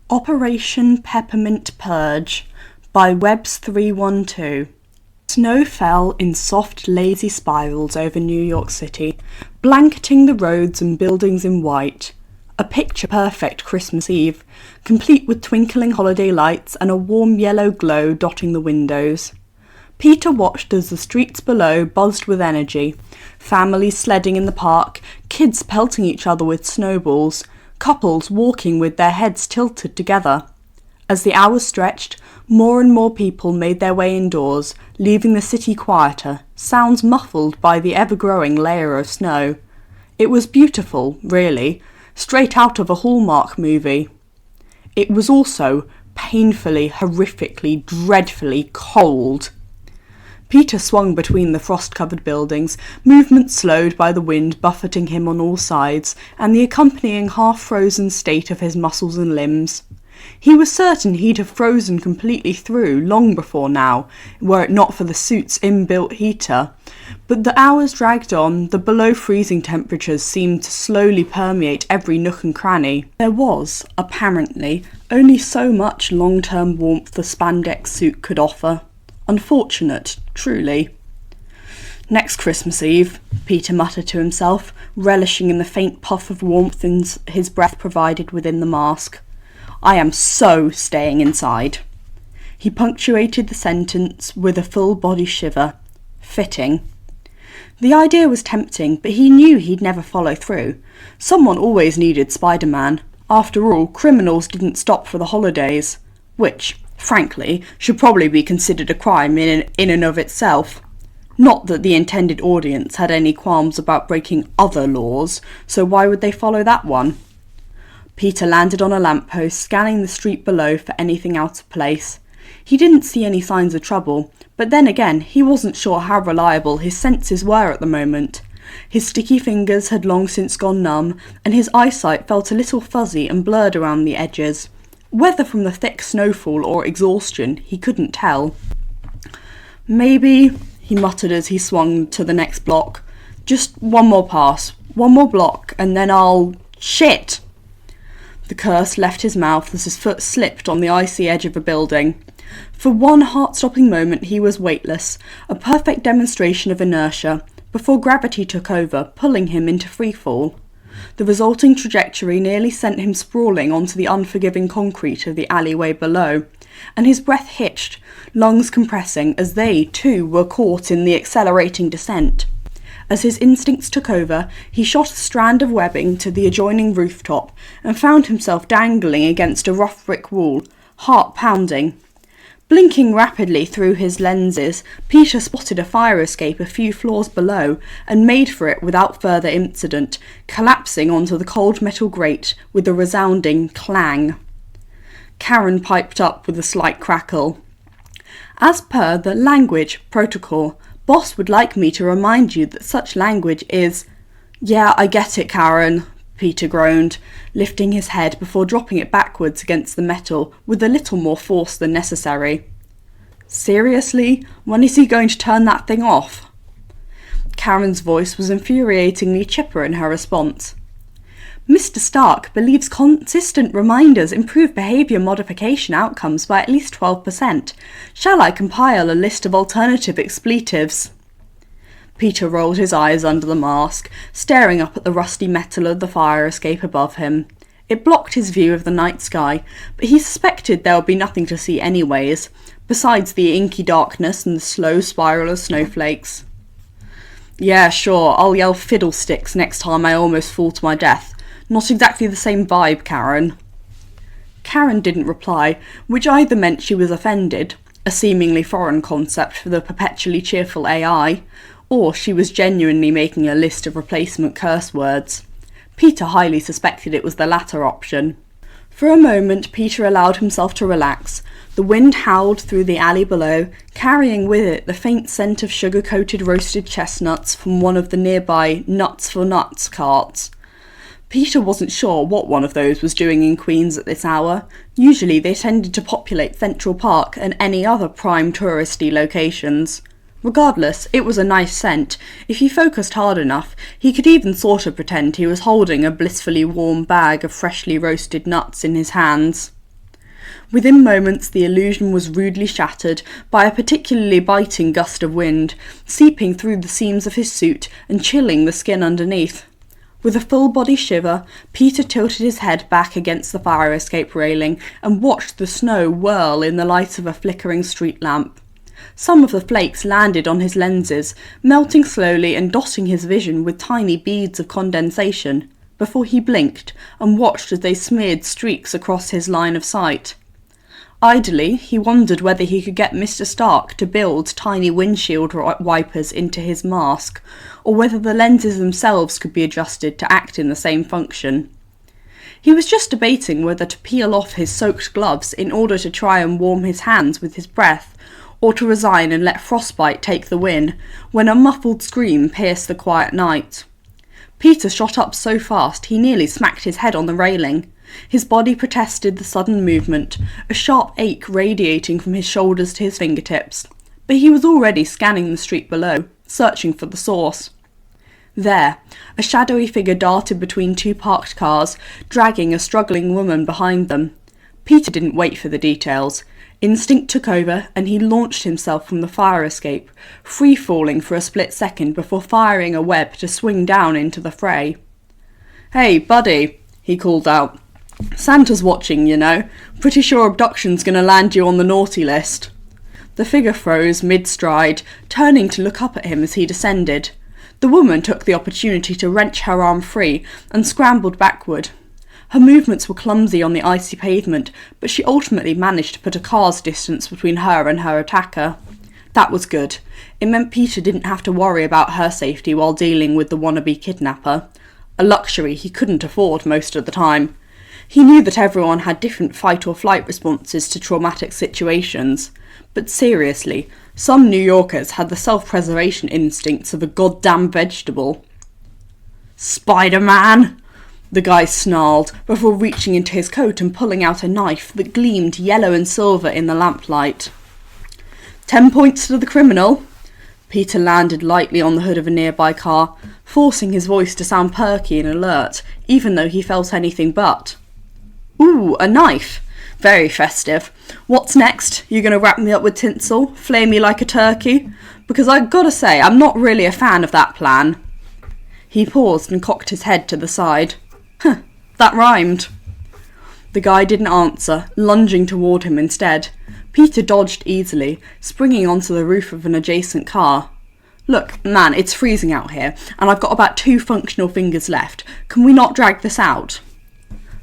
Operation Peppermint Purge by webss312. Snow fell in soft, lazy spirals over New York City, blanketing the roads and buildings in white. A picture-perfect Christmas Eve, complete with twinkling holiday lights and a warm yellow glow dotting the windows. Peter watched as the streets below buzzed with energy, families sledding in the park, kids pelting each other with snowballs, couples walking with their heads tilted together. As the hours stretched, more and more people made their way indoors, leaving the city quieter, sounds muffled by the ever-growing layer of snow. It was beautiful, really, straight out of a Hallmark movie. It was also painfully, horrifically, dreadfully cold. Peter swung between the frost-covered buildings, movement slowed by the wind buffeting him on all sides, and the accompanying half-frozen state of his muscles and limbs. He was certain he'd have frozen completely through long before now, were it not for the suit's inbuilt heater. But the hours dragged on, the below-freezing temperatures seemed to slowly permeate every nook and cranny. There was, apparently, only so much long-term warmth the spandex suit could offer. Unfortunate, truly. Next Christmas Eve, Peter muttered to himself, relishing in the faint puff of warmth his breath provided within the mask. I am so staying inside. He punctuated the sentence with a full-body shiver. Fitting. The idea was tempting, but he knew he'd never follow through. Someone always needed Spider-Man. After all, criminals didn't stop for the holidays. Which, frankly, should probably be considered a crime in and of itself. Not that the intended audience had any qualms about breaking other laws, so why would they follow that one? Peter landed on a lamppost, scanning the street below for anything out of place. He didn't see any signs of trouble, but then again, he wasn't sure how reliable his senses were at the moment. His sticky fingers had long since gone numb, and his eyesight felt a little fuzzy and blurred around the edges. Whether from the thick snowfall or exhaustion, he couldn't tell. Maybe, he muttered as he swung to the next block. Just one more pass, one more block, and then I'll... Shit! The curse left his mouth as his foot slipped on the icy edge of a building. For one heart-stopping moment he was weightless, a perfect demonstration of inertia, before gravity took over, pulling him into freefall. The resulting trajectory nearly sent him sprawling onto the unforgiving concrete of the alleyway below, and his breath hitched, lungs compressing as they, too, were caught in the accelerating descent. As his instincts took over, he shot a strand of webbing to the adjoining rooftop and found himself dangling against a rough brick wall, heart pounding. Blinking rapidly through his lenses, Peter spotted a fire escape a few floors below and made for it without further incident, collapsing onto the cold metal grate with a resounding clang. Karen piped up with a slight crackle. As per the language protocol, Boss would like me to remind you that such language is... Yeah, I get it, Karen, Peter groaned, lifting his head before dropping it backwards against the metal with a little more force than necessary. Seriously? When is he going to turn that thing off? Karen's voice was infuriatingly chipper in her response. Mr. Stark believes consistent reminders improve behaviour modification outcomes by at least 12%. Shall I compile a list of alternative expletives? Peter rolled his eyes under the mask, staring up at the rusty metal of the fire escape above him. It blocked his view of the night sky, but he suspected there would be nothing to see anyways, besides the inky darkness and the slow spiral of snowflakes. Yeah, sure, I'll yell fiddlesticks next time I almost fall to my death. Not exactly the same vibe, Karen. Karen didn't reply, which either meant she was offended, a seemingly foreign concept for the perpetually cheerful AI, or she was genuinely making a list of replacement curse words. Peter highly suspected it was the latter option. For a moment, Peter allowed himself to relax. The wind howled through the alley below, carrying with it the faint scent of sugar-coated roasted chestnuts from one of the nearby Nuts for Nuts carts. Peter wasn't sure what one of those was doing in Queens at this hour. Usually they tended to populate Central Park and any other prime touristy locations. Regardless, it was a nice scent. If he focused hard enough, he could even sort of pretend he was holding a blissfully warm bag of freshly roasted nuts in his hands. Within moments, the illusion was rudely shattered by a particularly biting gust of wind, seeping through the seams of his suit and chilling the skin underneath. With a full-body shiver, Peter tilted his head back against the fire escape railing and watched the snow whirl in the light of a flickering street lamp. Some of the flakes landed on his lenses, melting slowly and dotting his vision with tiny beads of condensation, before he blinked and watched as they smeared streaks across his line of sight. Idly, he wondered whether he could get Mr. Stark to build tiny windshield wipers into his mask, or whether the lenses themselves could be adjusted to act in the same function. He was just debating whether to peel off his soaked gloves in order to try and warm his hands with his breath, or to resign and let frostbite take the win, when a muffled scream pierced the quiet night. Peter shot up so fast he nearly smacked his head on the railing. His body protested the sudden movement, a sharp ache radiating from his shoulders to his fingertips, but he was already scanning the street below, searching for the source. There, a shadowy figure darted between two parked cars, dragging a struggling woman behind them. Peter didn't wait for the details. Instinct took over, and he launched himself from the fire escape, free-falling for a split second before firing a web to swing down into the fray. "Hey, buddy," he called out. "Santa's watching, you know. Pretty sure abduction's gonna land you on the naughty list." The figure froze mid-stride, turning to look up at him as he descended. The woman took the opportunity to wrench her arm free and scrambled backward. Her movements were clumsy on the icy pavement, but she ultimately managed to put a car's distance between her and her attacker. That was good. It meant Peter didn't have to worry about her safety while dealing with the wannabe kidnapper, a luxury he couldn't afford most of the time. He knew that everyone had different fight-or-flight responses to traumatic situations, but seriously, some New Yorkers had the self-preservation instincts of a goddamn vegetable. "Spider-Man!" the guy snarled, before reaching into his coat and pulling out a knife that gleamed yellow and silver in the lamplight. 10 points to the criminal. Peter landed lightly on the hood of a nearby car, forcing his voice to sound perky and alert, even though he felt anything but. "Ooh, a knife. Very festive. What's next? You gonna wrap me up with tinsel? Flay me like a turkey? Because I gotta say, I'm not really a fan of that plan." He paused and cocked his head to the side. "Huh, that rhymed." The guy didn't answer, lunging toward him instead. Peter dodged easily, springing onto the roof of an adjacent car. "Look, man, it's freezing out here, and I've got about 2 functional fingers left. Can we not drag this out?"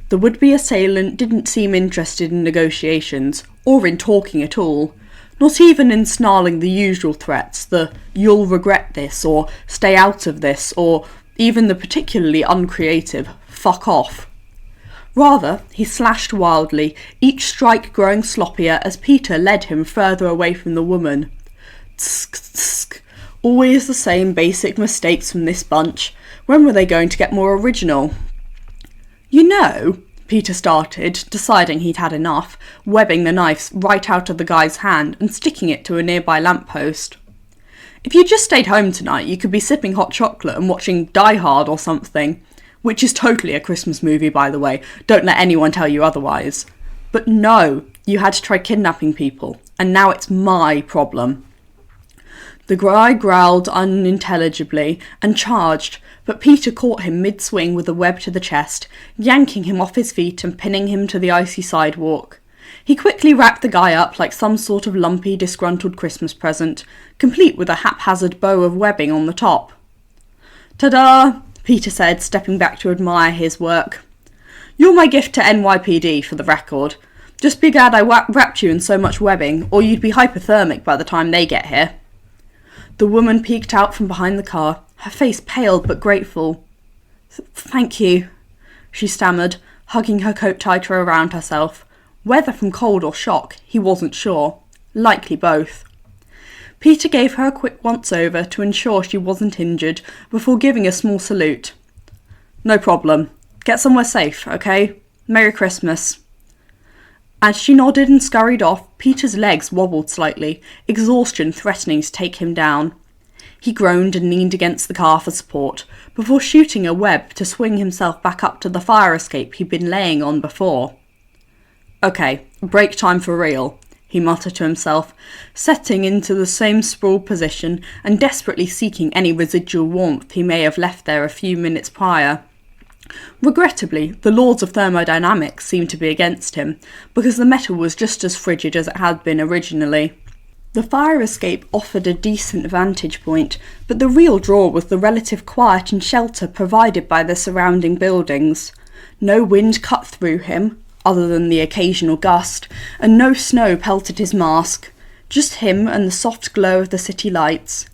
The would-be assailant didn't seem interested in negotiations, or in talking at all. Not even in snarling the usual threats, the "you'll regret this," or "stay out of this," or even the particularly uncreative "fuck off." Rather, he slashed wildly, each strike growing sloppier as Peter led him further away from the woman. Tsk, tsk. Always the same basic mistakes from this bunch. When were they going to get more original? "You know," Peter started, deciding he'd had enough, webbing the knife right out of the guy's hand and sticking it to a nearby lamppost. "If you just stayed home tonight, you could be sipping hot chocolate and watching Die Hard or something. Which is totally a Christmas movie, by the way. Don't let anyone tell you otherwise. But no, you had to try kidnapping people, and now it's my problem." The guy growled unintelligibly and charged, but Peter caught him mid-swing with a web to the chest, yanking him off his feet and pinning him to the icy sidewalk. He quickly wrapped the guy up like some sort of lumpy, disgruntled Christmas present, complete with a haphazard bow of webbing on the top. "Ta-da!" Peter said, stepping back to admire his work. "You're my gift to NYPD, for the record. Just be glad I wrapped you in so much webbing, or you'd be hypothermic by the time they get here." The woman peeked out from behind the car, her face pale but grateful. "Thank you," she stammered, hugging her coat tighter around herself. Whether from cold or shock, he wasn't sure. Likely both. Peter gave her a quick once-over to ensure she wasn't injured, before giving a small salute. "No problem. Get somewhere safe, okay? Merry Christmas." As she nodded and scurried off, Peter's legs wobbled slightly, exhaustion threatening to take him down. He groaned and leaned against the car for support, before shooting a web to swing himself back up to the fire escape he'd been laying on before. Okay, break time for real, he muttered to himself, setting into the same sprawled position and desperately seeking any residual warmth he may have left there a few minutes prior. Regrettably, the laws of thermodynamics seemed to be against him, because the metal was just as frigid as it had been originally. The fire escape offered a decent vantage point, but the real draw was the relative quiet and shelter provided by the surrounding buildings. No wind cut through him, other than the occasional gust, and no snow pelted his mask, just him and the soft glow of the city lights.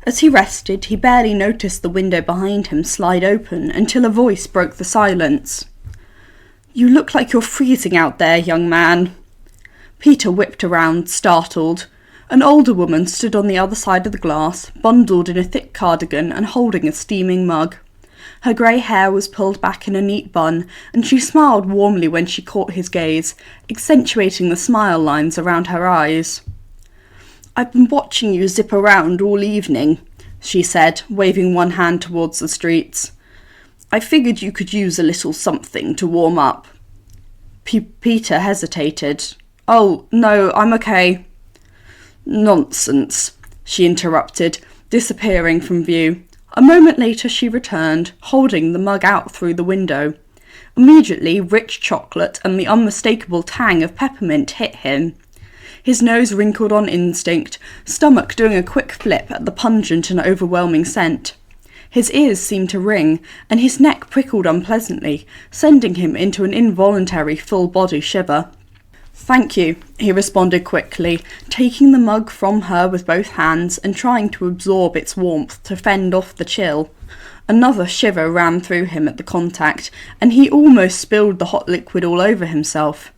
As he rested, he barely noticed the window behind him slide open until a voice broke the silence. "You look like you're freezing out there, young man." Peter whipped around, startled. An older woman stood on the other side of the glass, bundled in a thick cardigan and holding a steaming mug. Her grey hair was pulled back in a neat bun, and she smiled warmly when she caught his gaze, accentuating the smile lines around her eyes. "I've been watching you zip around all evening," she said, waving one hand towards the streets. "I figured you could use a little something to warm up." Peter hesitated. "Oh, no, I'm okay." "Nonsense," she interrupted, disappearing from view. A moment later she returned, holding the mug out through the window. Immediately, rich chocolate and the unmistakable tang of peppermint hit him. His nose wrinkled on instinct, stomach doing a quick flip at the pungent and overwhelming scent. His ears seemed to ring, and his neck prickled unpleasantly, sending him into an involuntary full-body shiver. "Thank you," he responded quickly, taking the mug from her with both hands and trying to absorb its warmth to fend off the chill. Another shiver ran through him at the contact, and he almost spilled the hot liquid all over himself.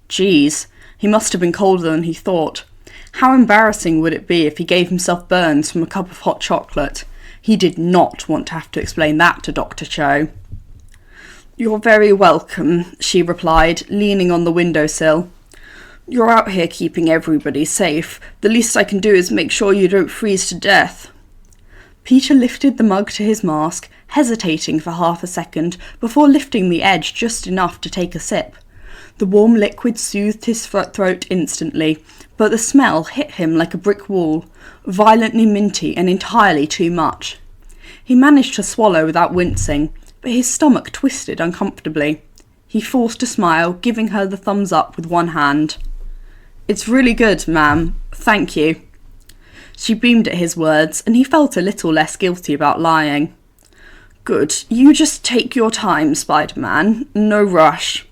Geez, he must have been colder than he thought. How embarrassing would it be if he gave himself burns from a cup of hot chocolate? He did not want to have to explain that to Dr. Cho. "You're very welcome," she replied, leaning on the windowsill. "You're out here keeping everybody safe. The least I can do is make sure you don't freeze to death." Peter lifted the mug to his mask, hesitating for half a second before lifting the edge just enough to take a sip. The warm liquid soothed his throat instantly, but the smell hit him like a brick wall, violently minty and entirely too much. He managed to swallow without wincing, but his stomach twisted uncomfortably. He forced a smile, giving her the thumbs up with one hand. "It's really good, ma'am. Thank you." She beamed at his words, and he felt a little less guilty about lying. "Good. You just take your time, Spider-Man. No rush."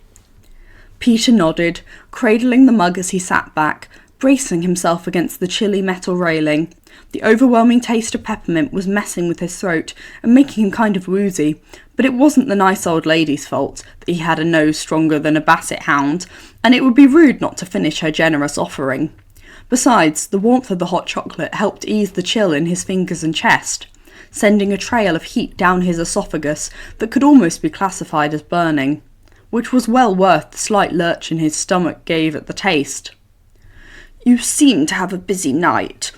Peter nodded, cradling the mug as he sat back, bracing himself against the chilly metal railing. The overwhelming taste of peppermint was messing with his throat and making him kind of woozy, but it wasn't the nice old lady's fault that he had a nose stronger than a basset hound, and it would be rude not to finish her generous offering. Besides, the warmth of the hot chocolate helped ease the chill in his fingers and chest, sending a trail of heat down his esophagus that could almost be classified as burning, which was well worth the slight lurch in his stomach gave at the taste. "You seem to have a busy night,"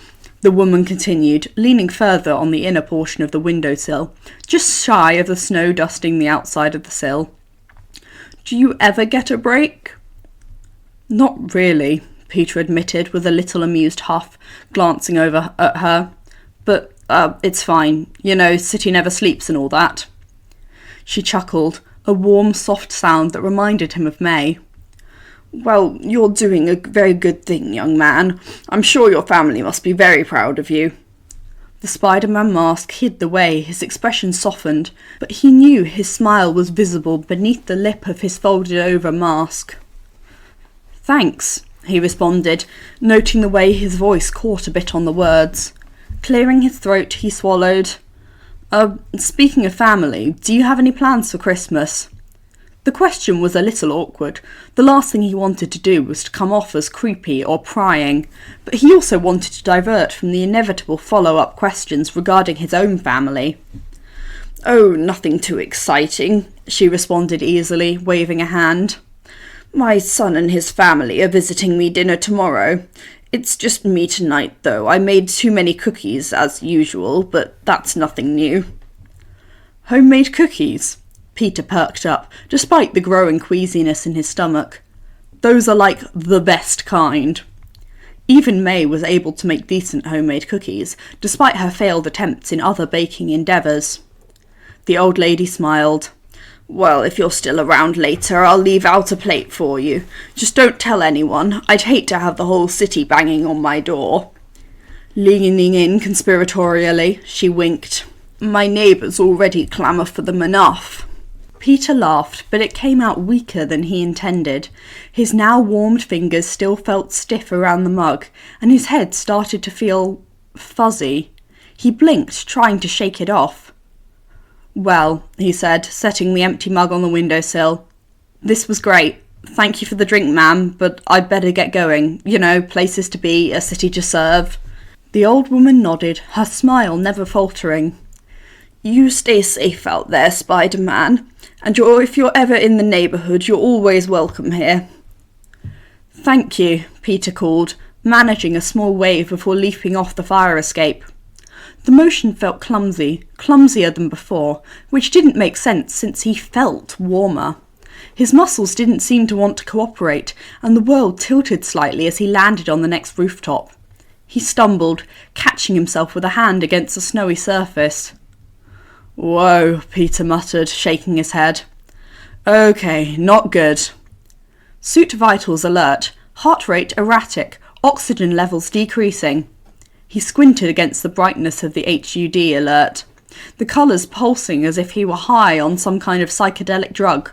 the woman continued, leaning further on the inner portion of the windowsill, just shy of the snow dusting the outside of the sill. "Do you ever get a break?" "Not really," Peter admitted with a little amused huff, glancing over at her. "But, it's fine. You know, city never sleeps and all that." She chuckled, a warm, soft sound that reminded him of May. "Well, you're doing a very good thing, young man. I'm sure your family must be very proud of you." The Spider-Man mask hid the way his expression softened, but he knew his smile was visible beneath the lip of his folded-over mask. "Thanks," he responded, noting the way his voice caught a bit on the words. Clearing his throat, he swallowed. Speaking of family, do you have any plans for Christmas?" The question was a little awkward. The last thing he wanted to do was to come off as creepy or prying, but he also wanted to divert from the inevitable follow-up questions regarding his own family. "Oh, nothing too exciting," she responded easily, waving a hand. "My son and his family are visiting me dinner tomorrow. It's just me tonight, though. I made too many cookies, as usual, but that's nothing new." "Homemade cookies?" Peter perked up, despite the growing queasiness in his stomach. Those are like the best kind. Even May was able to make decent homemade cookies, despite her failed attempts in other baking endeavours. The old lady smiled. Well, if you're still around later, I'll leave out a plate for you. Just don't tell anyone. I'd hate to have the whole city banging on my door. Leaning in conspiratorially, she winked. My neighbours already clamour for them enough. Peter laughed, but it came out weaker than he intended. His now warmed fingers still felt stiff around the mug, and his head started to feel fuzzy. He blinked, trying to shake it off. Well, he said, setting the empty mug on the windowsill. This was great. Thank you for the drink, ma'am, but I'd better get going. You know, places to be, a city to serve. The old woman nodded, her smile never faltering. You stay safe out there, Spider-Man, and if you're ever in the neighbourhood, you're always welcome here. Thank you, Peter called, managing a small wave before leaping off the fire escape. The motion felt clumsy, clumsier than before, which didn't make sense since he felt warmer. His muscles didn't seem to want to cooperate, and the world tilted slightly as he landed on the next rooftop. He stumbled, catching himself with a hand against a snowy surface. Whoa, Peter muttered, shaking his head. Okay, not good. Suit vitals alert, heart rate erratic, oxygen levels decreasing. He squinted against the brightness of the HUD alert, the colours pulsing as if he were high on some kind of psychedelic drug.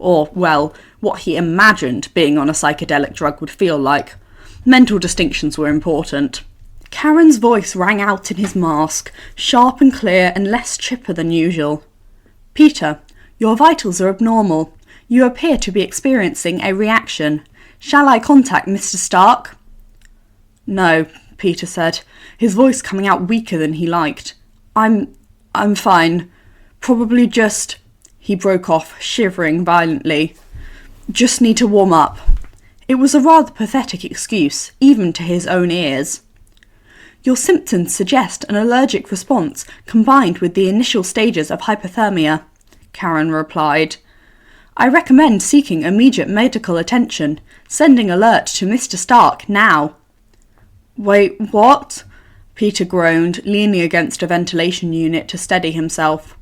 Or, well, what he imagined being on a psychedelic drug would feel like. Mental distinctions were important. Karen's voice rang out in his mask, sharp and clear and less chipper than usual. Peter, your vitals are abnormal. You appear to be experiencing a reaction. Shall I contact Mr. Stark? No, Peter said, his voice coming out weaker than he liked. I'm fine. Probably just... He broke off, shivering violently. Just need to warm up. It was a rather pathetic excuse, even to his own ears. Your symptoms suggest an allergic response combined with the initial stages of hypothermia, Karen replied. I recommend seeking immediate medical attention, sending alert to Mr. Stark now. Wait, what? Peter groaned, leaning against a ventilation unit to steady himself.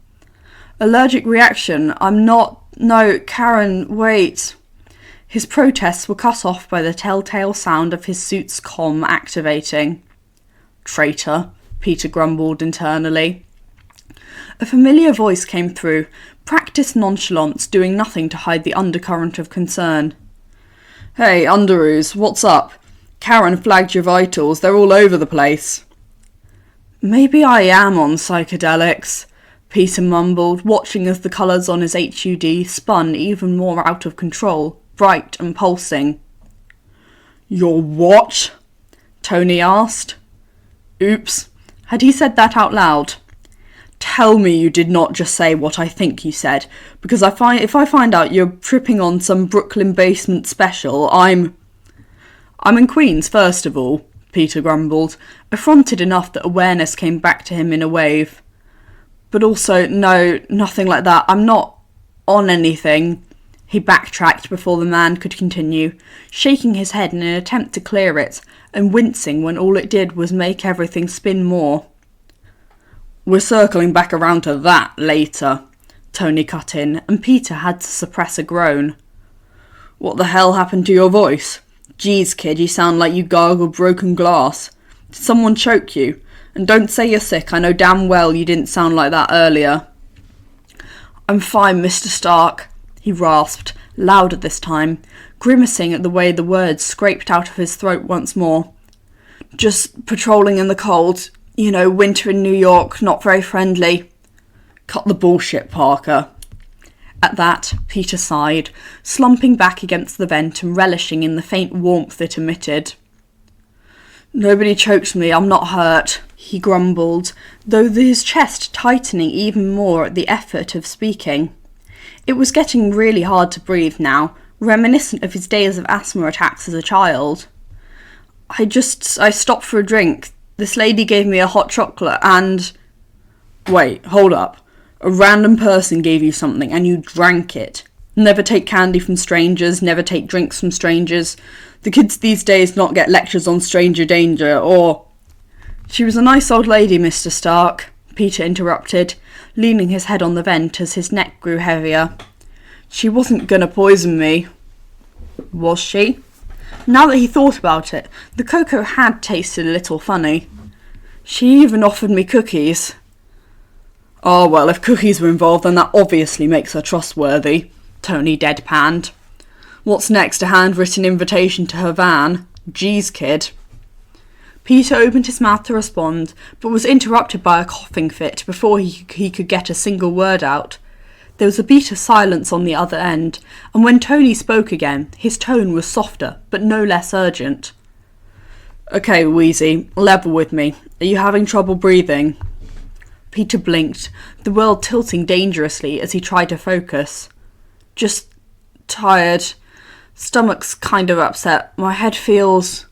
Allergic reaction, No, Karen, wait. His protests were cut off by the telltale sound of his suit's comm activating. Traitor, Peter grumbled internally. A familiar voice came through, practiced nonchalance doing nothing to hide the undercurrent of concern. Hey, Underoos, what's up? Karen flagged your vitals, they're all over the place. Maybe I am on psychedelics, Peter mumbled, watching as the colours on his HUD spun even more out of control, bright and pulsing. You're what? Tony asked. Oops, had he said that out loud? Tell me you did not just say what I think you said, because if I find out you're tripping on some Brooklyn basement special, I'm in Queens, first of all, Peter grumbled, affronted enough that awareness came back to him in a wave. But also, no, nothing like that. I'm not on anything. He backtracked before the man could continue, shaking his head in an attempt to clear it, and wincing when all it did was make everything spin more. We're circling back around to that later, Tony cut in, and Peter had to suppress a groan. What the hell happened to your voice? Geez, kid, you sound like you gargled broken glass. Did someone choke you? And don't say you're sick, I know damn well you didn't sound like that earlier. I'm fine, Mr. Stark, he rasped, louder this time, grimacing at the way the words scraped out of his throat once more. Just patrolling in the cold. You know, winter in New York, not very friendly. Cut the bullshit, Parker. At that, Peter sighed, slumping back against the vent and relishing in the faint warmth it emitted. Nobody choked me, I'm not hurt, he grumbled, though his chest tightening even more at the effort of speaking. It was getting really hard to breathe now, reminiscent of his days of asthma attacks as a child. I stopped for a drink. This lady gave me a hot chocolate and... Wait, hold up. A random person gave you something and you drank it. Never take candy from strangers, never take drinks from strangers. The kids these days not get lectures on stranger danger, or... She was a nice old lady, Mr. Stark, Peter interrupted, leaning his head on the vent as his neck grew heavier. She wasn't gonna poison me. Was she? Now that he thought about it, the cocoa had tasted a little funny. She even offered me cookies. Oh, well, if cookies were involved, then that obviously makes her trustworthy, Tony deadpanned. What's next, a handwritten invitation to her van? Geez, kid. Peter opened his mouth to respond, but was interrupted by a coughing fit before he could get a single word out. There was a beat of silence on the other end, and when Tony spoke again, his tone was softer, but no less urgent. Okay, Wheezy, level with me. Are you having trouble breathing? Peter blinked, the world tilting dangerously as he tried to focus. Just tired. Stomach's kind of upset. My head feels...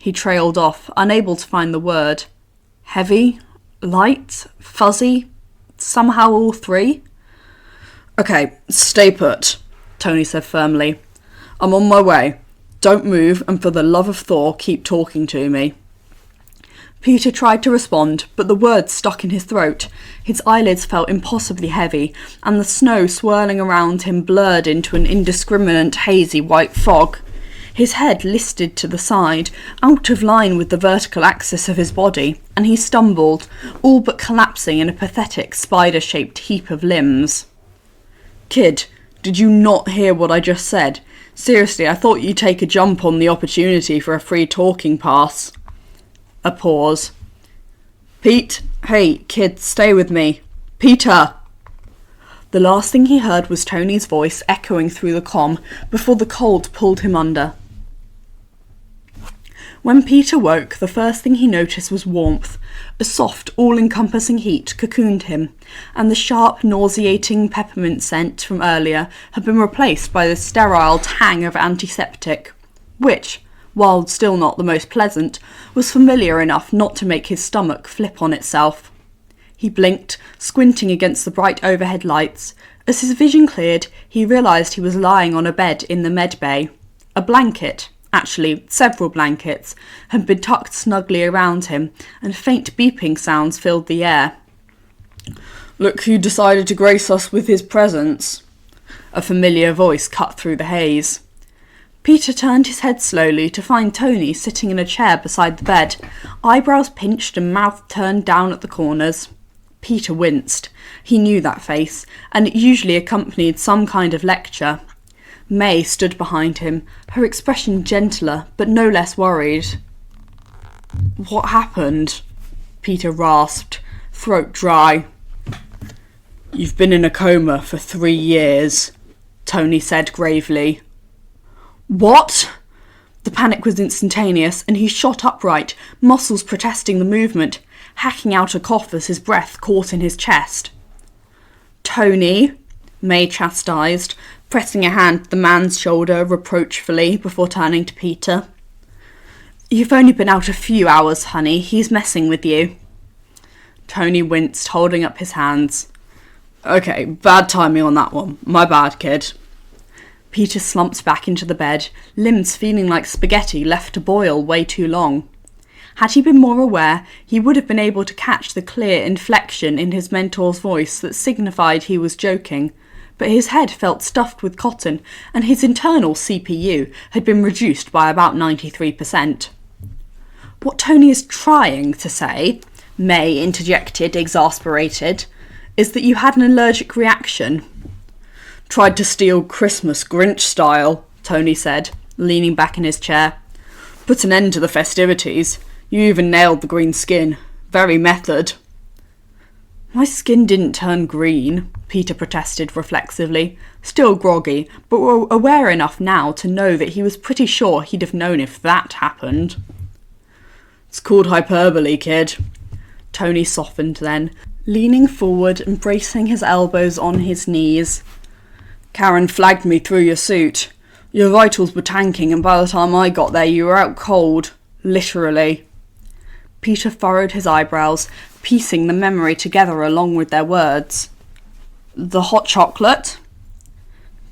He trailed off, unable to find the word. Heavy? Light? Fuzzy? Somehow all three? Okay, stay put, Tony said firmly. I'm on my way. Don't move, and for the love of Thor, keep talking to me. Peter tried to respond, but the words stuck in his throat. His eyelids felt impossibly heavy, and the snow swirling around him blurred into an indiscriminate, hazy white fog. His head listed to the side, out of line with the vertical axis of his body, and he stumbled, all but collapsing in a pathetic spider-shaped heap of limbs. Kid, did you not hear what I just said? Seriously, I thought you'd take a jump on the opportunity for a free talking pass. A pause. Pete, hey, kid, stay with me. Peter! The last thing he heard was Tony's voice echoing through the comm before the cold pulled him under. When Peter woke, the first thing he noticed was warmth. A soft, all-encompassing heat cocooned him, and the sharp, nauseating peppermint scent from earlier had been replaced by the sterile tang of antiseptic, which, while still not the most pleasant, was familiar enough not to make his stomach flip on itself. He blinked, squinting against the bright overhead lights. As his vision cleared, he realised he was lying on a bed in the Medbay. A blanket, actually several blankets, had been tucked snugly around him, and faint beeping sounds filled the air. Look who decided to grace us with his presence. A familiar voice cut through the haze. Peter turned his head slowly to find Tony sitting in a chair beside the bed, eyebrows pinched and mouth turned down at the corners. Peter winced. He knew that face, and it usually accompanied some kind of lecture. May stood behind him, her expression gentler, but no less worried. What happened? Peter rasped, throat dry. You've been in a coma for 3 years, Tony said gravely. What? The panic was instantaneous, and he shot upright, muscles protesting the movement, hacking out a cough as his breath caught in his chest. Tony, May chastised, pressing a hand to the man's shoulder reproachfully before turning to Peter. You've only been out a few hours, honey. He's messing with you. Tony winced, holding up his hands. Okay, bad timing on that one. My bad, kid. Peter slumped back into the bed, limbs feeling like spaghetti left to boil way too long. Had he been more aware, he would have been able to catch the clear inflection in his mentor's voice that signified he was joking, but his head felt stuffed with cotton, and his internal CPU had been reduced by about 93%. What Tony is trying to say, May interjected, exasperated, is that you had an allergic reaction. Tried to steal Christmas Grinch style, Tony said, leaning back in his chair. Put an end to the festivities. You even nailed the green skin. Very method. My skin didn't turn green, Peter protested reflexively, still groggy, but aware enough now to know that he was pretty sure he'd have known if that happened. It's called hyperbole, kid. Tony softened then, leaning forward and bracing his elbows on his knees. Karen flagged me through your suit. Your vitals were tanking, and by the time I got there you were out cold. Literally. Peter furrowed his eyebrows, piecing the memory together along with their words. The hot chocolate?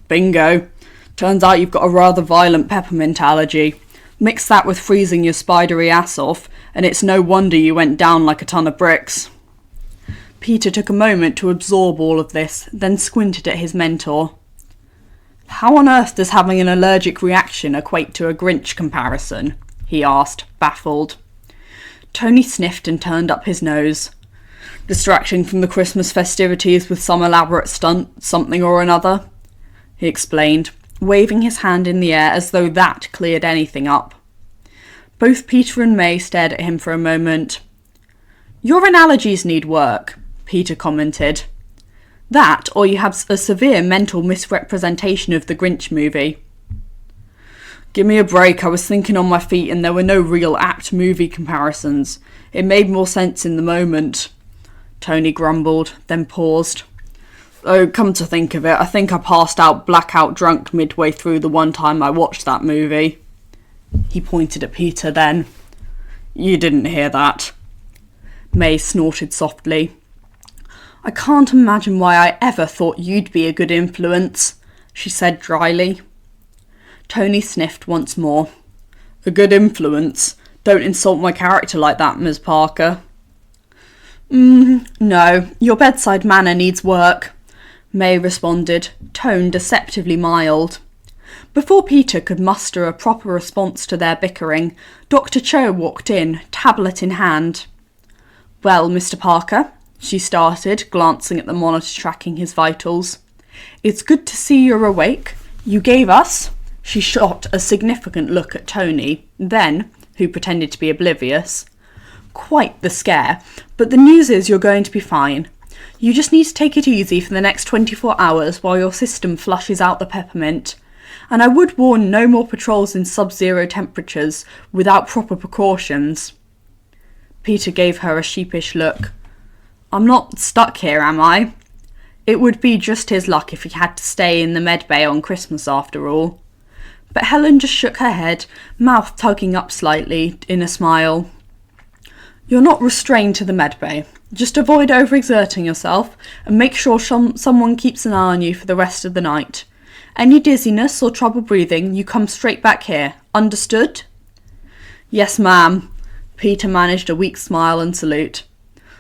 Bingo. Turns out you've got a rather violent peppermint allergy. Mix that with freezing your spidery ass off, and it's no wonder you went down like a ton of bricks. Peter took a moment to absorb all of this, then squinted at his mentor. How on earth does having an allergic reaction equate to a Grinch comparison? He asked, baffled. Tony sniffed and turned up his nose. Distraction from the Christmas festivities with some elaborate stunt, something or another, he explained, waving his hand in the air as though that cleared anything up. Both Peter and May stared at him for a moment. Your analogies need work, Peter commented. That, or you have a severe mental misrepresentation of the Grinch movie. Give me a break, I was thinking on my feet and there were no real apt movie comparisons. It made more sense in the moment, Tony grumbled, then paused. Oh, come to think of it, I think I passed out blackout drunk midway through the one time I watched that movie. He pointed at Peter then. You didn't hear that. May snorted softly. I can't imagine why I ever thought you'd be a good influence, she said dryly. Tony sniffed once more. A good influence? Don't insult my character like that, Ms. Parker. No, your bedside manner needs work, May responded, tone deceptively mild. Before Peter could muster a proper response to their bickering, Dr. Cho walked in, tablet in hand. Well, Mr. Parker, she started, glancing at the monitor tracking his vitals. It's good to see you're awake. You gave us... She shot a significant look at Tony, then, who pretended to be oblivious. Quite the scare, but the news is you're going to be fine. You just need to take it easy for the next 24 hours while your system flushes out the peppermint. And I would warn no more patrols in sub-zero temperatures without proper precautions. Peter gave her a sheepish look. I'm not stuck here, am I? It would be just his luck if he had to stay in the Medbay on Christmas after all. But Helen just shook her head, mouth tugging up slightly, in a smile. You're not restrained to the Medbay. Just avoid overexerting yourself and make sure someone keeps an eye on you for the rest of the night. Any dizziness or trouble breathing, you come straight back here. Understood? Yes, ma'am. Peter managed a weak smile and salute.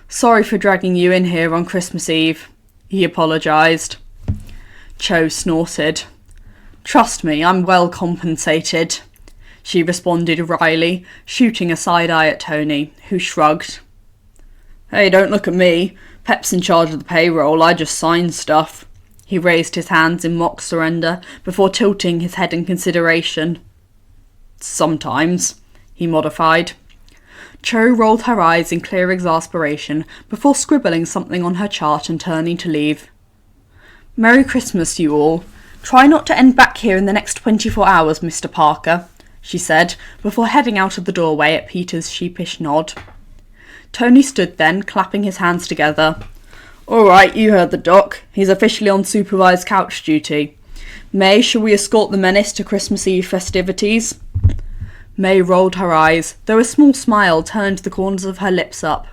Sorry for dragging you in here on Christmas Eve, he apologised. Cho snorted. Trust me, I'm well compensated, she responded wryly, shooting a side eye at Tony, who shrugged. Hey, don't look at me. Pep's in charge of the payroll, I just sign stuff. He raised his hands in mock surrender before tilting his head in consideration. Sometimes, he modified. Cho rolled her eyes in clear exasperation before scribbling something on her chart and turning to leave. Merry Christmas, you all. Try not to end back here in the next 24 hours, Mr. Parker, she said, before heading out of the doorway at Peter's sheepish nod. Tony stood then, clapping his hands together. All right, you heard the doc. He's officially on supervised couch duty. May, shall we escort the menace to Christmas Eve festivities? May rolled her eyes, though a small smile turned the corners of her lips up.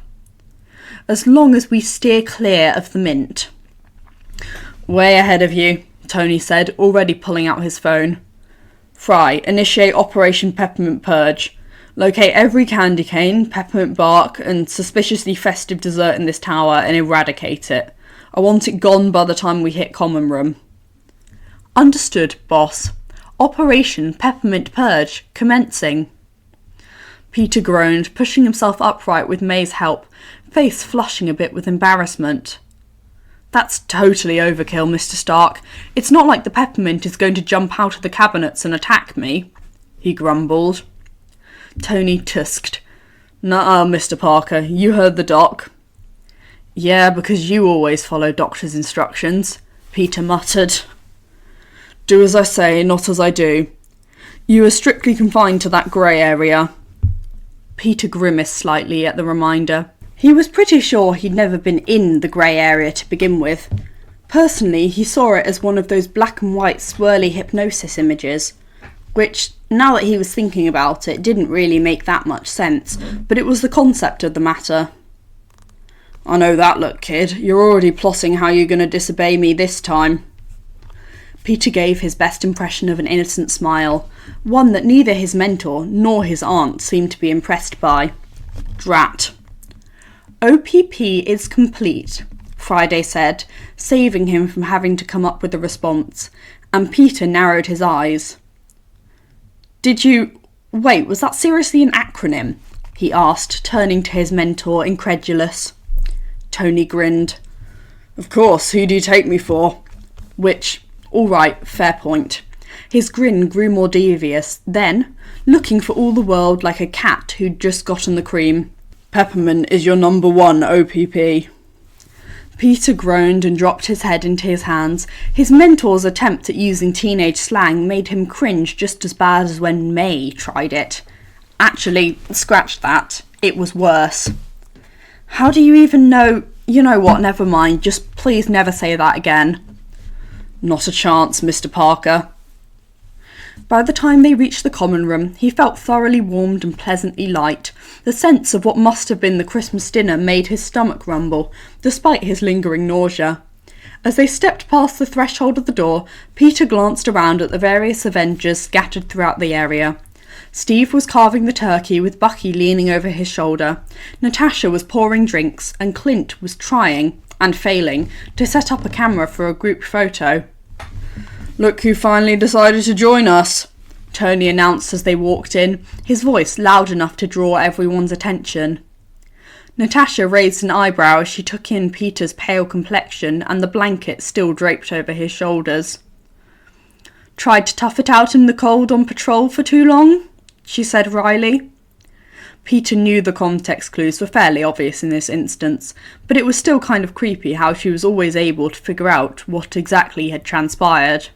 As long as we steer clear of the mint. Way ahead of you, Tony said, already pulling out his phone. Fry, initiate Operation Peppermint Purge. Locate every candy cane, peppermint bark, and suspiciously festive dessert in this tower and eradicate it. I want it gone by the time we hit common room. Understood, boss. Operation Peppermint Purge commencing. Peter groaned, pushing himself upright with May's help, face flushing a bit with embarrassment. That's totally overkill, Mr. Stark. It's not like the peppermint is going to jump out of the cabinets and attack me, he grumbled. Tony tusked. Nuh-uh, Mr. Parker, you heard the doc. Yeah, because you always follow Doctor's instructions, Peter muttered. Do as I say, not as I do. You are strictly confined to that grey area. Peter grimaced slightly at the reminder. He was pretty sure he'd never been in the grey area to begin with. Personally, he saw it as one of those black and white swirly hypnosis images, which, now that he was thinking about it, didn't really make that much sense, but it was the concept of the matter. I know that look, kid. You're already plotting how you're going to disobey me this time. Peter gave his best impression of an innocent smile, one that neither his mentor nor his aunt seemed to be impressed by. Drat. OPP is complete, Friday said, saving him from having to come up with a response, and Peter narrowed his eyes. Wait, was that seriously an acronym? He asked, turning to his mentor, incredulous. Tony grinned. Of course, who do you take me for? Which, all right, fair point. His grin grew more devious, then, looking for all the world like a cat who'd just gotten the cream. Peppermint is your number one, OPP. Peter groaned and dropped his head into his hands. His mentor's attempt at using teenage slang made him cringe just as bad as when May tried it. Actually, scratch that. It was worse. How do you even know? You know what, never mind. Just please never say that again. Not a chance, Mr. Parker. By the time they reached the common room, he felt thoroughly warmed and pleasantly light. The sense of what must have been the Christmas dinner made his stomach rumble, despite his lingering nausea. As they stepped past the threshold of the door, Peter glanced around at the various Avengers scattered throughout the area. Steve was carving the turkey with Bucky leaning over his shoulder. Natasha was pouring drinks, and Clint was trying, and failing, to set up a camera for a group photo. Look who finally decided to join us, Tony announced as they walked in, his voice loud enough to draw everyone's attention. Natasha raised an eyebrow as she took in Peter's pale complexion and the blanket still draped over his shoulders. Tried to tough it out in the cold on patrol for too long? She said wryly. Peter knew the context clues were fairly obvious in this instance, but it was still kind of creepy how she was always able to figure out what exactly had transpired.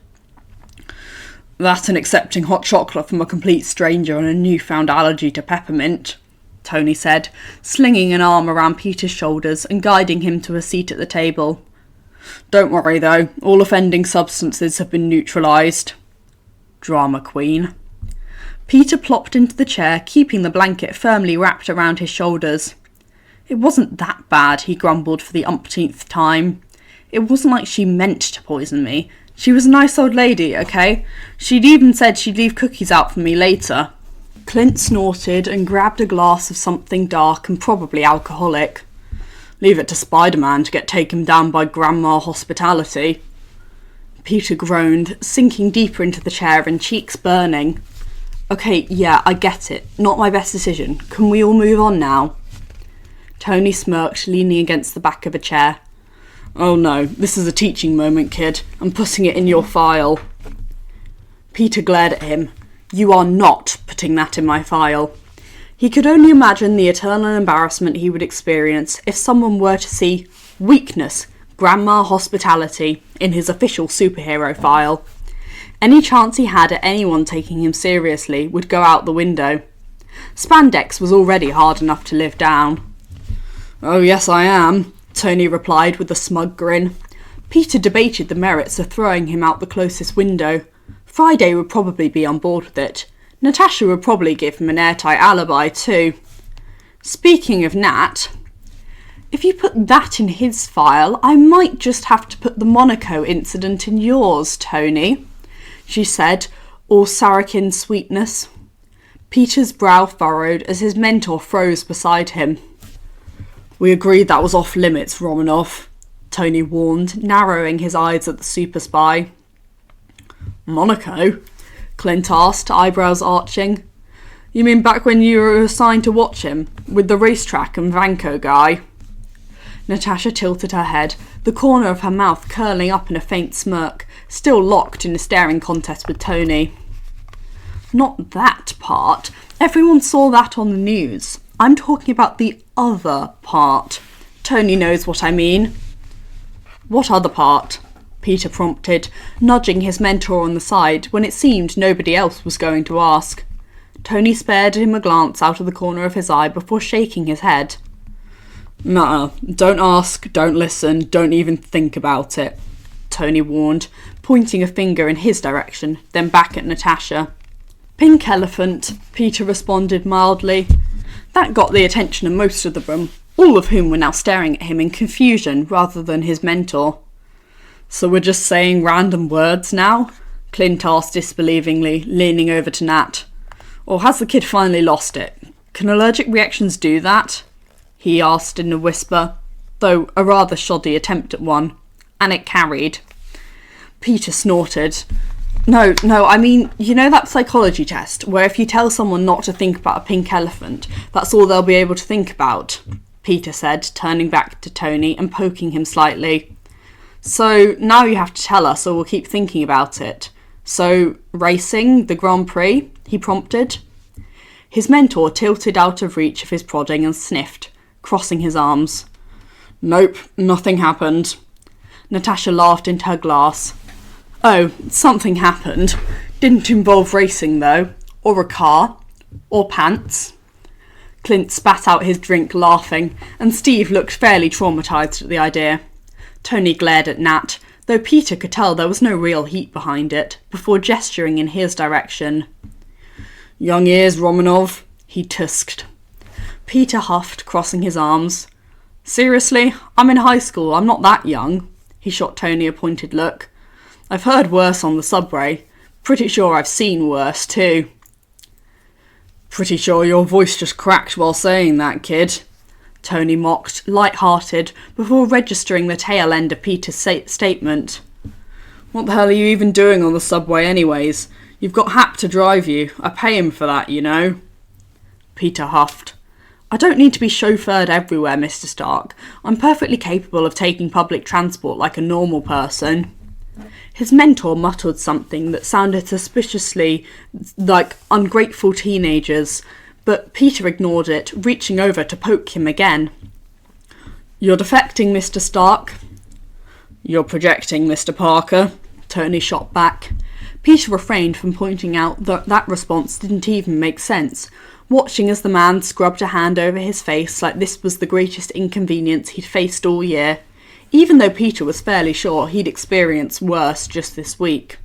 That and accepting hot chocolate from a complete stranger and a newfound allergy to peppermint, Tony said, slinging an arm around Peter's shoulders and guiding him to a seat at the table. Don't worry though, all offending substances have been neutralised. Drama queen. Peter plopped into the chair, keeping the blanket firmly wrapped around his shoulders. It wasn't that bad, he grumbled for the umpteenth time. It wasn't like she meant to poison me. She was a nice old lady, okay? She'd even said she'd leave cookies out for me later. Clint snorted and grabbed a glass of something dark and probably alcoholic. Leave it to Spider-Man to get taken down by Grandma Hospitality. Peter groaned, sinking deeper into the chair and cheeks burning. Okay, yeah, I get it. Not my best decision. Can we all move on now? Tony smirked, leaning against the back of a chair. Oh no, this is a teaching moment, kid. I'm putting it in your file. Peter glared at him. You are not putting that in my file. He could only imagine the eternal embarrassment he would experience if someone were to see weakness, Grandma Hospitality, in his official superhero file. Any chance he had at anyone taking him seriously would go out the window. Spandex was already hard enough to live down. Oh yes, I am, Tony replied with a smug grin. Peter debated the merits of throwing him out the closest window. Friday would probably be on board with it. Natasha would probably give him an airtight alibi too. Speaking of Nat, if you put that in his file, I might just have to put the Monaco incident in yours, Tony, she said, all Sarakin sweetness. Peter's brow furrowed as his mentor froze beside him. We agreed that was off limits, Romanov, Tony warned, narrowing his eyes at the super spy. Monaco? Clint asked, eyebrows arching. You mean back when you were assigned to watch him, with the racetrack and Vanko guy? Natasha tilted her head, the corner of her mouth curling up in a faint smirk, still locked in a staring contest with Tony. Not that part. Everyone saw that on the news. I'm talking about the other part. Tony knows what I mean. What other part? Peter prompted, nudging his mentor on the side when it seemed nobody else was going to ask. Tony spared him a glance out of the corner of his eye before shaking his head. Nuh-uh. Don't ask, don't listen, don't even think about it, Tony warned, pointing a finger in his direction, then back at Natasha. Pink elephant, Peter responded mildly. That got the attention of most of the room, all of whom were now staring at him in confusion rather than his mentor. So we're just saying random words now? Clint asked disbelievingly, leaning over to Nat. Or has the kid finally lost it? Can allergic reactions do that? He asked in a whisper, though a rather shoddy attempt at one. And it carried. Peter snorted. No, I mean, you know that psychology test, where if you tell someone not to think about a pink elephant, that's all they'll be able to think about? Peter said, turning back to Tony and poking him slightly. So now you have to tell us or we'll keep thinking about it. So, racing, the Grand Prix? He prompted. His mentor tilted out of reach of his prodding and sniffed, crossing his arms. Nope, nothing happened. Natasha laughed into her glass. Oh, something happened. Didn't involve racing though. Or a car. Or pants. Clint spat out his drink laughing, and Steve looked fairly traumatised at the idea. Tony glared at Nat, though Peter could tell there was no real heat behind it, before gesturing in his direction. Young ears, Romanov, he tusked. Peter huffed, crossing his arms. Seriously? I'm in high school, I'm not that young. He shot Tony a pointed look. I've heard worse on the subway. Pretty sure I've seen worse, too. Pretty sure your voice just cracked while saying that, kid. Tony mocked, light-hearted, before registering the tail end of Peter's statement. What the hell are you even doing on the subway anyways? You've got Hap to drive you. I pay him for that, you know. Peter huffed. I don't need to be chauffeured everywhere, Mr. Stark. I'm perfectly capable of taking public transport like a normal person. His mentor muttered something that sounded suspiciously like ungrateful teenagers, but Peter ignored it, reaching over to poke him again. You're defecting, Mr. Stark. You're projecting, Mr. Parker, Tony shot back. Peter refrained from pointing out that that response didn't even make sense, watching as the man scrubbed a hand over his face like this was the greatest inconvenience he'd faced all year, even though Peter was fairly sure he'd experienced worse just this week.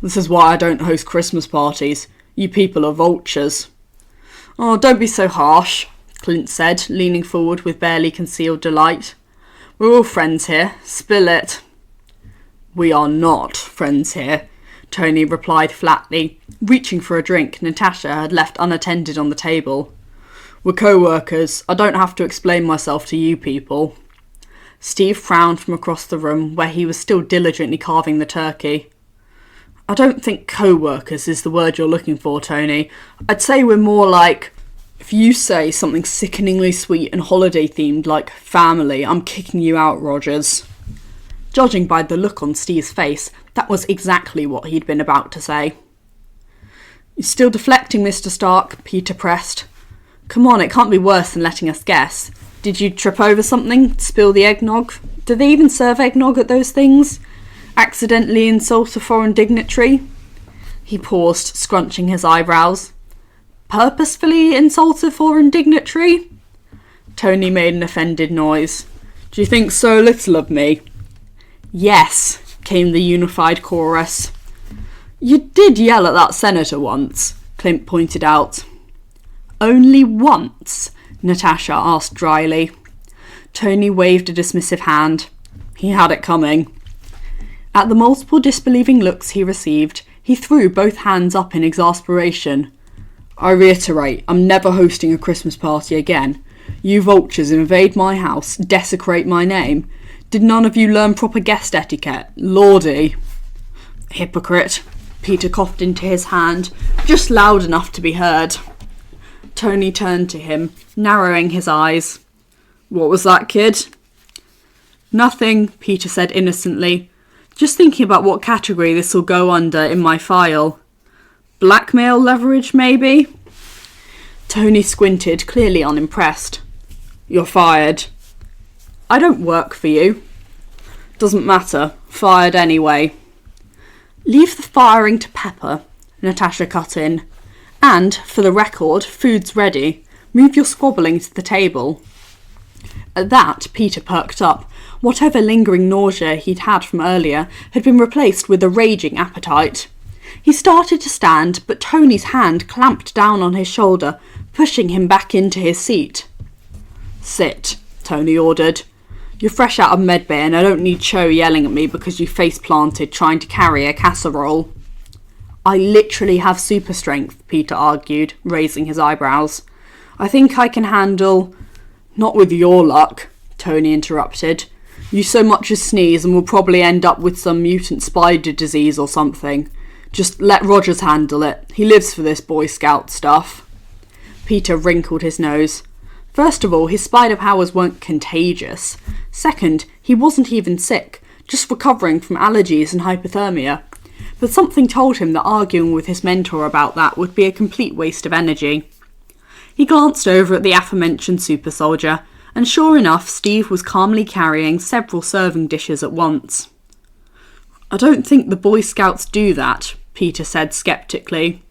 This is why I don't host Christmas parties. You people are vultures. Oh, don't be so harsh, Clint said, leaning forward with barely concealed delight. We're all friends here. Spill it. We are not friends here, Tony replied flatly, reaching for a drink Natasha had left unattended on the table. We're co-workers. I don't have to explain myself to you people. Steve frowned from across the room where he was still diligently carving the turkey. I don't think co-workers is the word you're looking for, Tony. I'd say we're more like, if you say something sickeningly sweet and holiday-themed like family, I'm kicking you out, Rogers. Judging by the look on Steve's face, that was exactly what he'd been about to say. You're still deflecting, Mr. Stark, Peter pressed. Come on, it can't be worse than letting us guess. Did you trip over something? Spill the eggnog? Do they even serve eggnog at those things? Accidentally insult a foreign dignitary? He paused, scrunching his eyebrows. Purposefully insult a foreign dignitary? Tony made an offended noise. Do you think so little of me? Yes, came the unified chorus. You did yell at that senator once, Clint pointed out. Only once? Natasha asked dryly. Tony waved a dismissive hand. He had it coming. At the multiple disbelieving looks he received, he threw both hands up in exasperation. I reiterate, I'm never hosting a Christmas party again. You vultures invade my house, desecrate my name. Did none of you learn proper guest etiquette? Lordy. Hypocrite. Peter coughed into his hand, just loud enough to be heard. Tony turned to him, narrowing his eyes. What was that, kid? Nothing, Peter said innocently. Just thinking about what category this will go under in my file. Blackmail leverage, maybe? Tony squinted, clearly unimpressed. You're fired. I don't work for you. Doesn't matter. Fired anyway. Leave the firing to Pepper, Natasha cut in. And, for the record, food's ready. Move your squabbling to the table. At that, Peter perked up. Whatever lingering nausea he'd had from earlier had been replaced with a raging appetite. He started to stand, but Tony's hand clamped down on his shoulder, pushing him back into his seat. Sit, Tony ordered. You're fresh out of Medbay and I don't need Cho yelling at me because you face-planted trying to carry a casserole. I literally have super strength, Peter argued, raising his eyebrows. I think I can handle... Not with your luck, Tony interrupted. You so much as sneeze and we'll probably end up with some mutant spider disease or something. Just let Rogers handle it. He lives for this Boy Scout stuff. Peter wrinkled his nose. First of all, his spider powers weren't contagious. Second, he wasn't even sick, just recovering from allergies and hypothermia. But something told him that arguing with his mentor about that would be a complete waste of energy. He glanced over at the aforementioned super soldier, and sure enough, Steve was calmly carrying several serving dishes at once. I don't think the Boy Scouts do that, Peter said sceptically.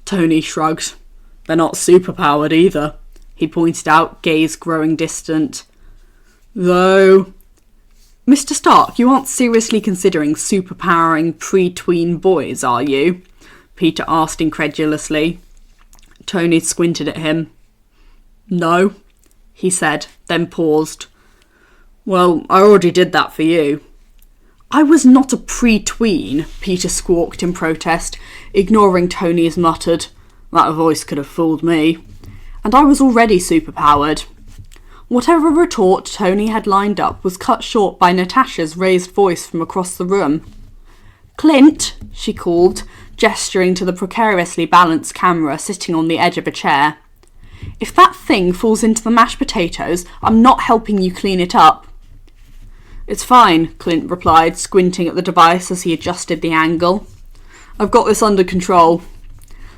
Tony shrugged. They're not superpowered either, he pointed out, gaze growing distant. Though... Mr. Stark, you aren't seriously considering superpowering pre-tween boys, are you? Peter asked incredulously. Tony squinted at him. No, he said, then paused. Well, I already did that for you. I was not a pre-tween, Peter squawked in protest, ignoring Tony's muttered, that voice could have fooled me. And I was already superpowered. Whatever retort Tony had lined up was cut short by Natasha's raised voice from across the room. Clint, she called, gesturing to the precariously balanced camera sitting on the edge of a chair. If that thing falls into the mashed potatoes, I'm not helping you clean it up. It's fine, Clint replied, squinting at the device as he adjusted the angle. I've got this under control.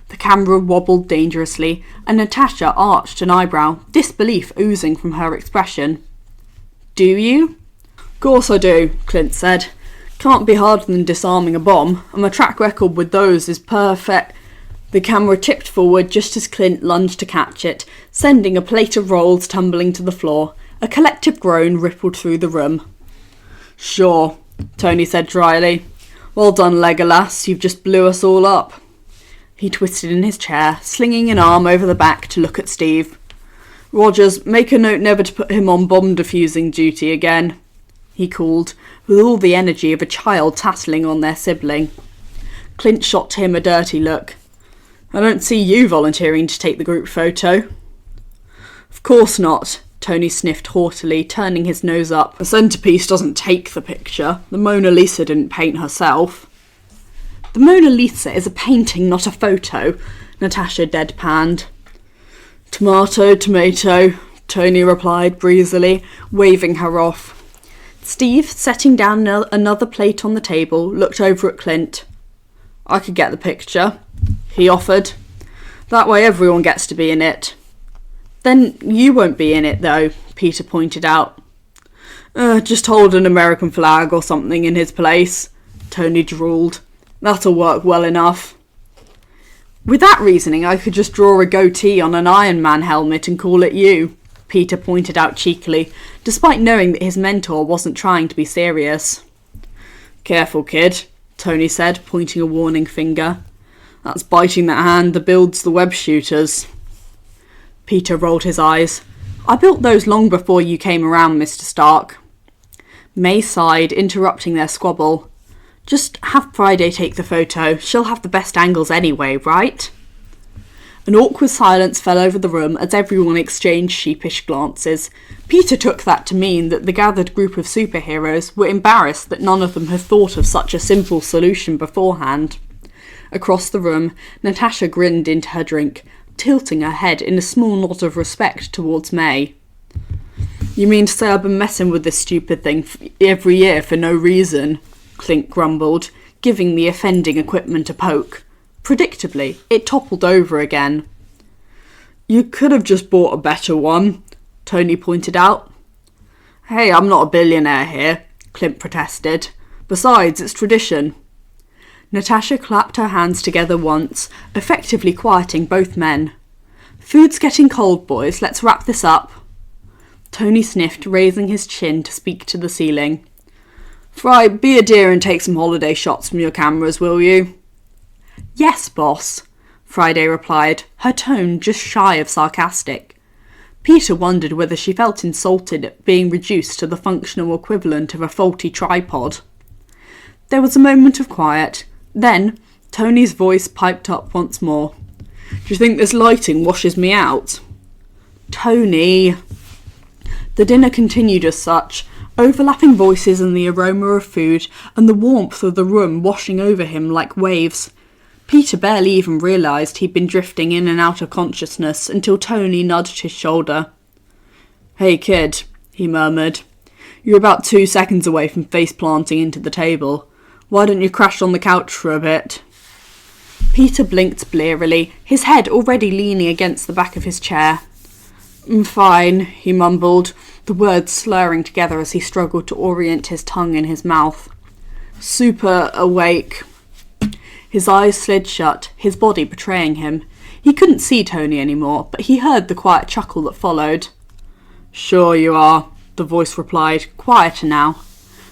The camera wobbled dangerously, and Natasha arched an eyebrow, disbelief oozing from her expression. Do you? Course I do, Clint said. Can't be harder than disarming a bomb, and my track record with those is perfect. The camera tipped forward just as Clint lunged to catch it, sending a plate of rolls tumbling to the floor. A collective groan rippled through the room. Sure, Tony said dryly. Well done, Legolas, you've just blew us all up. He twisted in his chair, slinging an arm over the back to look at Steve. Rogers, make a note never to put him on bomb defusing duty again, he called, with all the energy of a child tattling on their sibling. Clint shot him a dirty look. I don't see you volunteering to take the group photo. Of course not, Tony sniffed haughtily, turning his nose up. The centrepiece doesn't take the picture. The Mona Lisa didn't paint herself. The Mona Lisa is a painting, not a photo, Natasha deadpanned. Tomato, tomato, Tony replied breezily, waving her off. Steve, setting down another plate on the table, looked over at Clint. I could get the picture, he offered. That way everyone gets to be in it. Then you won't be in it, though, Peter pointed out. Just hold an American flag or something in his place, Tony drawled. That'll work well enough. With that reasoning, I could just draw a goatee on an Iron Man helmet and call it you, Peter pointed out cheekily, despite knowing that his mentor wasn't trying to be serious. Careful, kid, Tony said, pointing a warning finger. That's biting that hand that builds the web shooters. Peter rolled his eyes. I built those long before you came around, Mr. Stark. May sighed, interrupting their squabble. Just have Friday take the photo. She'll have the best angles anyway, right? An awkward silence fell over the room as everyone exchanged sheepish glances. Peter took that to mean that the gathered group of superheroes were embarrassed that none of them had thought of such a simple solution beforehand. Across the room, Natasha grinned into her drink, tilting her head in a small nod of respect towards May. You mean to say I've been messing with this stupid thing every year for no reason? Clint grumbled, giving the offending equipment a poke. Predictably, it toppled over again. You could have just bought a better one, Tony pointed out. Hey, I'm not a billionaire here, Clint protested. Besides, it's tradition. Natasha clapped her hands together once, effectively quieting both men. Food's getting cold, boys. Let's wrap this up. Tony sniffed, raising his chin to speak to the ceiling. Fry, be a dear and take some holiday shots from your cameras, will you? Yes, boss, Friday replied, her tone just shy of sarcastic. Peter wondered whether she felt insulted at being reduced to the functional equivalent of a faulty tripod. There was a moment of quiet. Then, Tony's voice piped up once more. "Do you think this lighting washes me out?" "Tony." The dinner continued as such, overlapping voices and the aroma of food and the warmth of the room washing over him like waves. Peter barely even realised he'd been drifting in and out of consciousness until Tony nudged his shoulder. "Hey kid," he murmured. "You're about 2 seconds away from face-planting into the table. Why don't you crash on the couch for a bit?" Peter blinked blearily, his head already leaning against the back of his chair. "I'm fine," he mumbled, the words slurring together as he struggled to orient his tongue in his mouth. "Super awake." His eyes slid shut, his body betraying him. He couldn't see Tony anymore, but he heard the quiet chuckle that followed. "Sure you are," the voice replied, quieter now.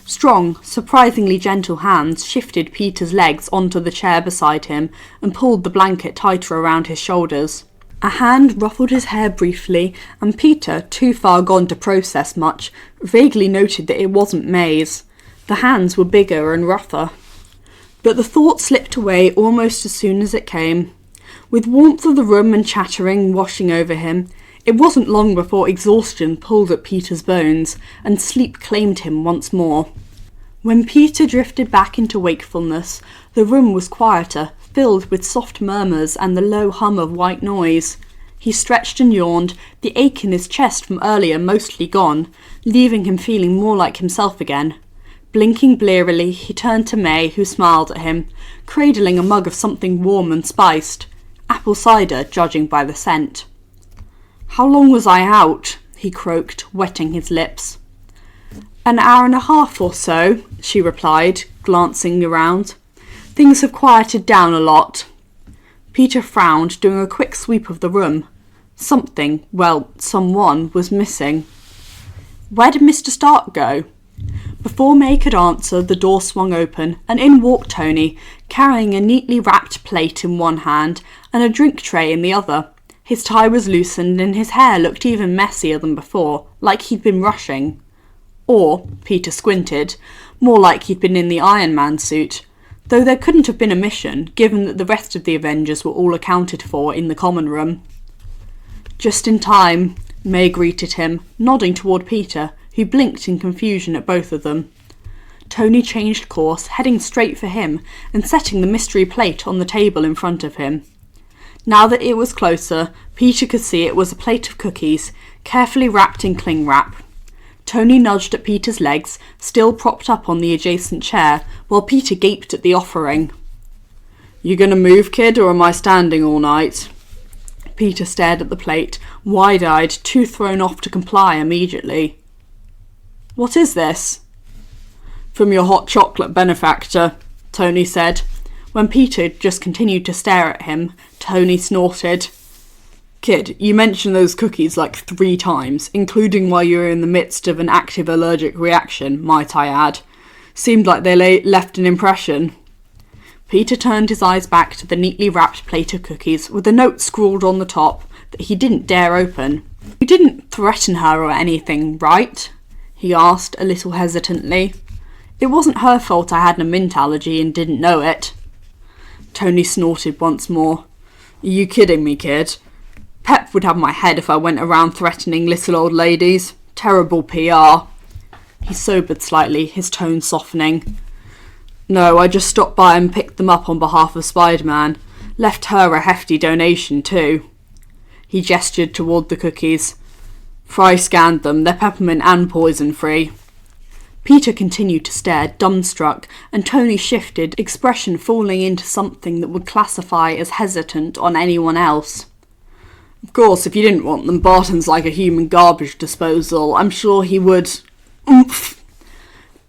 Strong, surprisingly gentle hands shifted Peter's legs onto the chair beside him and pulled the blanket tighter around his shoulders. A hand ruffled his hair briefly, and Peter, too far gone to process much, vaguely noted that it wasn't May's. The hands were bigger and rougher. But the thought slipped away almost as soon as it came. With warmth of the room and chattering washing over him, it wasn't long before exhaustion pulled at Peter's bones, and sleep claimed him once more. When Peter drifted back into wakefulness, the room was quieter, filled with soft murmurs and the low hum of white noise. He stretched and yawned, the ache in his chest from earlier mostly gone, leaving him feeling more like himself again. Blinking blearily, he turned to May, who smiled at him, cradling a mug of something warm and spiced. Apple cider, judging by the scent. "How long was I out?" he croaked, wetting his lips. "An hour and a half or so," she replied, glancing around. "Things have quieted down a lot." Peter frowned, doing a quick sweep of the room. Someone was missing. "Where did Mr. Stark go?" Before May could answer, the door swung open, and in walked Tony, carrying a neatly wrapped plate in one hand and a drink tray in the other. His tie was loosened and his hair looked even messier than before, like he'd been rushing. Or, Peter squinted, more like he'd been in the Iron Man suit, though there couldn't have been a mission, given that the rest of the Avengers were all accounted for in the common room. "Just in time," May greeted him, nodding toward Peter, who blinked in confusion at both of them. Tony changed course, heading straight for him and setting the mystery plate on the table in front of him. Now that it was closer, Peter could see it was a plate of cookies, carefully wrapped in cling wrap. Tony nudged at Peter's legs, still propped up on the adjacent chair, while Peter gaped at the offering. "You gonna move, kid, or am I standing all night?" Peter stared at the plate, wide-eyed, too thrown off to comply immediately. "What is this?" "From your hot chocolate benefactor," Tony said. When Peter just continued to stare at him, Tony snorted. "Kid, you mentioned those cookies like 3 times, including while you were in the midst of an active allergic reaction, might I add. Seemed like they left an impression." Peter turned his eyes back to the neatly wrapped plate of cookies with a note scrawled on the top that he didn't dare open. "You didn't threaten her or anything, right?" he asked a little hesitantly. "It wasn't her fault I had a mint allergy and didn't know it." Tony snorted once more. "Are you kidding me, kid? Pep would have my head if I went around threatening little old ladies. Terrible PR. He sobered slightly, his tone softening. "No, I just stopped by and picked them up on behalf of Spider-Man. Left her a hefty donation too." He gestured toward the cookies. "Fry scanned them, they're peppermint and poison-free." Peter continued to stare, dumbstruck, and Tony shifted, expression falling into something that would classify as hesitant on anyone else. "Of course, if you didn't want them, Barton's like a human garbage disposal. I'm sure he would..." "Oomph!"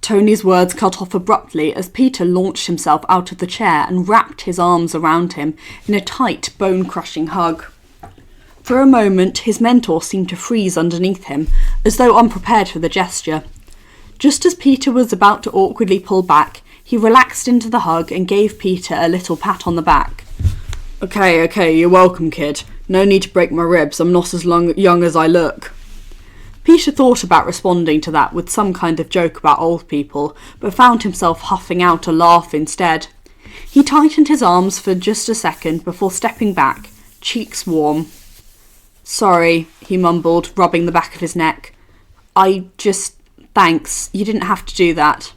Tony's words cut off abruptly as Peter launched himself out of the chair and wrapped his arms around him in a tight, bone-crushing hug. For a moment, his mentor seemed to freeze underneath him, as though unprepared for the gesture. Just as Peter was about to awkwardly pull back, he relaxed into the hug and gave Peter a little pat on the back. Okay, you're welcome, kid. No need to break my ribs, I'm not as young as I look. Peter thought about responding to that with some kind of joke about old people, but found himself huffing out a laugh instead. He tightened his arms for just a second before stepping back, cheeks warm. Sorry, he mumbled, rubbing the back of his neck. Thanks, you didn't have to do that.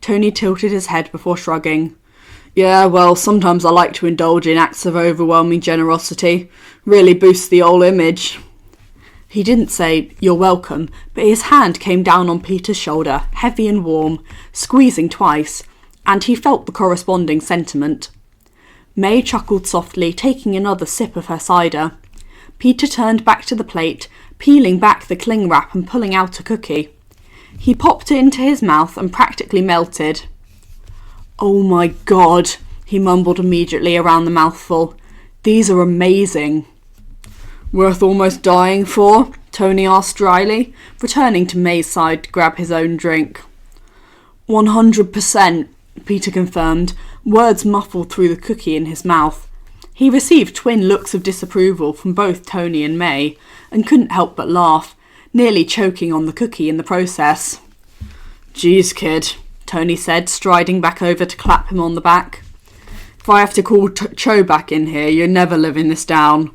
Tony tilted his head before shrugging. Yeah, well, sometimes I like to indulge in acts of overwhelming generosity. Really boosts the whole image. He didn't say, "You're welcome," but his hand came down on Peter's shoulder, heavy and warm, squeezing twice, and he felt the corresponding sentiment. May chuckled softly, taking another sip of her cider. Peter turned back to the plate, peeling back the cling wrap and pulling out a cookie. He popped it into his mouth and practically melted. Oh my God, he mumbled immediately around the mouthful. These are amazing. Worth almost dying for? Tony asked dryly, returning to May's side to grab his own drink. 100%, Peter confirmed, words muffled through the cookie in his mouth. He received twin looks of disapproval from both Tony and May, and couldn't help but laugh, nearly choking on the cookie in the process. Geez, kid, Tony said, striding back over to clap him on the back. If I have to call Cho back in here, you're never living this down.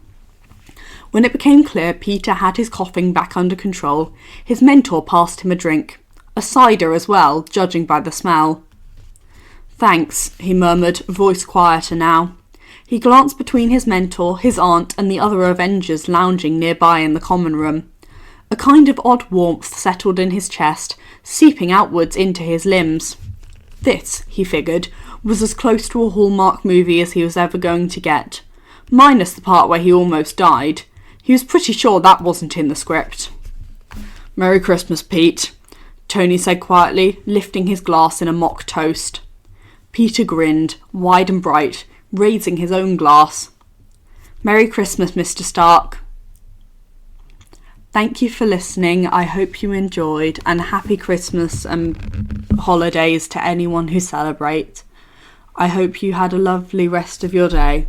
When it became clear Peter had his coughing back under control, his mentor passed him a drink. A cider as well, judging by the smell. Thanks, he murmured, voice quieter now. He glanced between his mentor, his aunt, and the other Avengers lounging nearby in the common room. A kind of odd warmth settled in his chest, seeping outwards into his limbs. This, he figured, was as close to a Hallmark movie as he was ever going to get. Minus the part where he almost died. He was pretty sure that wasn't in the script. Merry Christmas, Pete, Tony said quietly, lifting his glass in a mock toast. Peter grinned, wide and bright, raising his own glass. Merry Christmas, Mr. Stark. Thank you for listening. I hope you enjoyed, and happy Christmas and holidays to anyone who celebrates. I hope you had a lovely rest of your day.